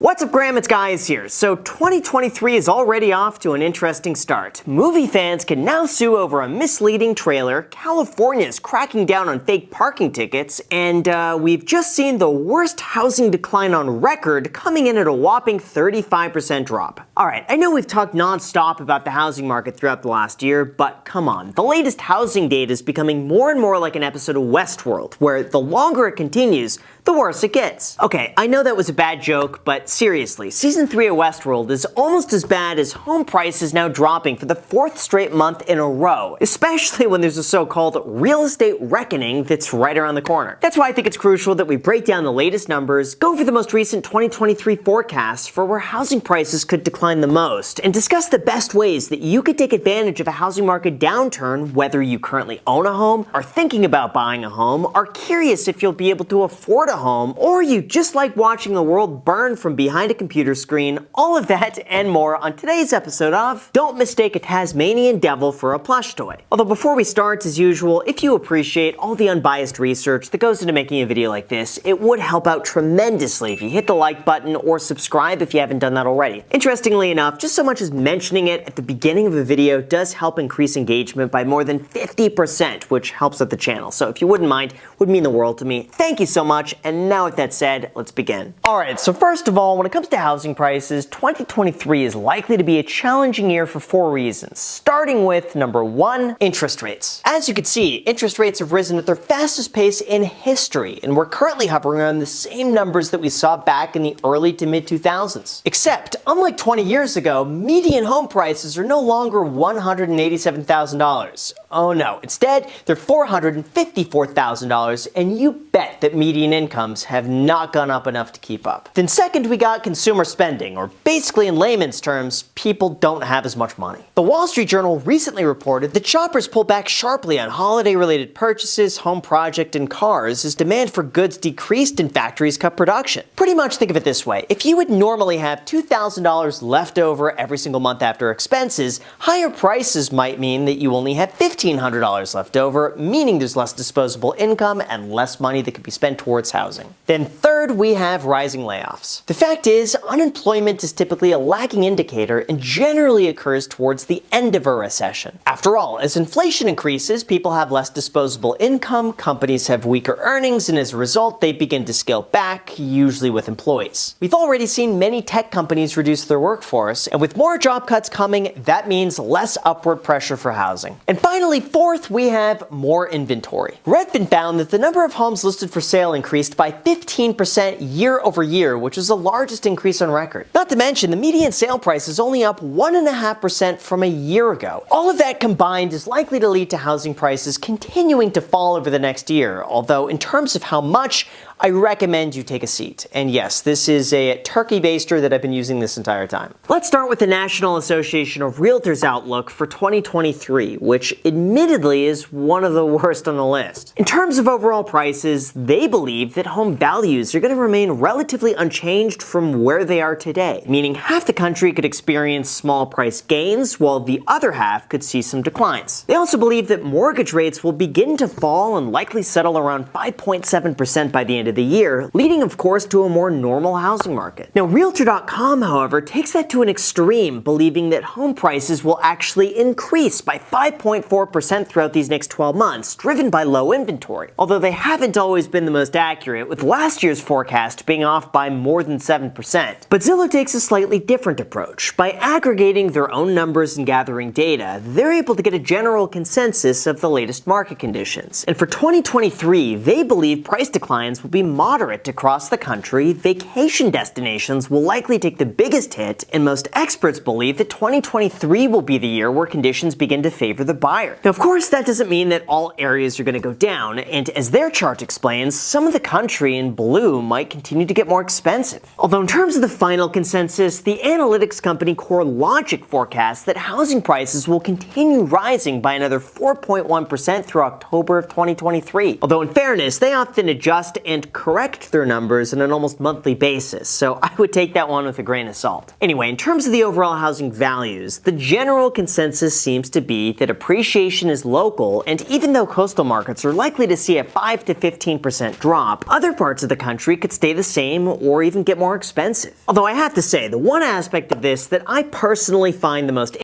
What's up, Graham? It's Guys here. So 2023 is already off to an interesting start. Movie fans can now sue over a misleading trailer, California is cracking down on fake parking tickets, and we've just seen the worst housing decline on record, coming in at a whopping 35% drop. Alright, I know we've talked non-stop about the housing market throughout the last year, but come on, the latest housing data is becoming more and more like an episode of Westworld, where the longer it continues, the worse it gets. Okay, I know that was a bad joke, but seriously, Season 3 of Westworld is almost as bad as home prices now dropping for the fourth straight month in a row, especially when there's a so-called real estate reckoning that's right around the corner. That's why I think it's crucial that we break down the latest numbers, go over the most recent 2023 forecasts for where housing prices could decline the most, and discuss the best ways that you could take advantage of a housing market downturn, whether you currently own a home, are thinking about buying a home, are curious if you'll be able to afford a home, or you just like watching the world burn from behind a computer screen. All of that and more on today's episode of Don't Mistake a Tasmanian Devil for a Plush Toy. Although before we start, as usual, if you appreciate all the unbiased research that goes into making a video like this, it would help out tremendously if you hit the like button or subscribe if you haven't done that already. Interestingly enough, just so much as mentioning it at the beginning of a video does help increase engagement by more than 50%, which helps out the channel. So if you wouldn't mind, would mean the world to me. Thank you so much. And now with that said, let's begin. Alright, so first of all, when it comes to housing prices, 2023 is likely to be a challenging year for four reasons, starting with number one, interest rates. As you can see, interest rates have risen at their fastest pace in history, and we're currently hovering around the same numbers that we saw back in the early to mid 2000s. Except, unlike 20 years ago, median home prices are no longer $187,000. Oh no, instead, they're $454,000, and you bet that median incomes have not gone up enough to keep up. Then second, we got consumer spending, or basically in layman's terms, people don't have as much money. The Wall Street Journal recently reported that shoppers pulled back sharply on holiday-related purchases, home project, and cars as demand for goods decreased and factories cut production. Pretty much think of it this way: if you would normally have $2,000 left over every single month after expenses, higher prices might mean that you only have $1,500 left over, meaning there's less disposable income and less money that could be spent towards housing. Then third, we have rising layoffs. The fact is, unemployment is typically a lagging indicator and generally occurs towards the end of a recession. After all, as inflation increases, people have less disposable income, companies have weaker earnings, and as a result, they begin to scale back, usually with employees. We've already seen many tech companies reduce their workforce, and with more job cuts coming, that means less upward pressure for housing. And finally, fourth, we have more inventory. Redfin found that the number of homes listed for sale increased by 15% year over year, which was the largest increase on record. Not to mention, the median sale price is only up 1.5% from a year ago. All of that combined is likely to lead to housing prices continuing to fall over the next year, although in terms of how much, I recommend you take a seat. And yes, this is a turkey baster that I've been using this entire time. Let's start with the National Association of Realtors outlook for 2023, which admittedly is one of the worst on the list. In terms of overall prices, they believe that home values are going to remain relatively unchanged from where they are today, meaning half the country could experience small price gains, while the other half could see some declines. They also believe that mortgage rates will begin to fall and likely settle around 5.7% by the end of the year, leading of course to a more normal housing market. Now, Realtor.com, however, takes that to an extreme, believing that home prices will actually increase by 5.4% throughout these next 12 months, driven by low inventory. Although they haven't always been the most accurate, with last year's forecast being off by more than 7%. But Zillow takes a slightly different approach. By aggregating their own numbers and gathering data, they're able to get a general consensus of the latest market conditions. And for 2023, they believe price declines will be moderate across the country, vacation destinations will likely take the biggest hit, and most experts believe that 2023 will be the year where conditions begin to favor the buyer. Now, of course, that doesn't mean that all areas are going to go down, and as their chart explains, some of the country in blue might continue to get more expensive. Although in terms of the final consensus, the analytics company CoreLogic forecasts that housing prices will continue rising by another 4.1% through October of 2023. Although in fairness, they often adjust and correct their numbers on an almost monthly basis, so I would take that one with a grain of salt. Anyway, Anyway, in terms of the overall housing values, the general consensus seems to be that appreciation is local, and even though coastal markets are likely to see a 5 to 15% drop, other parts of the country could stay the same or even get more expensive. Although I have to say, the one aspect of this that I personally find the most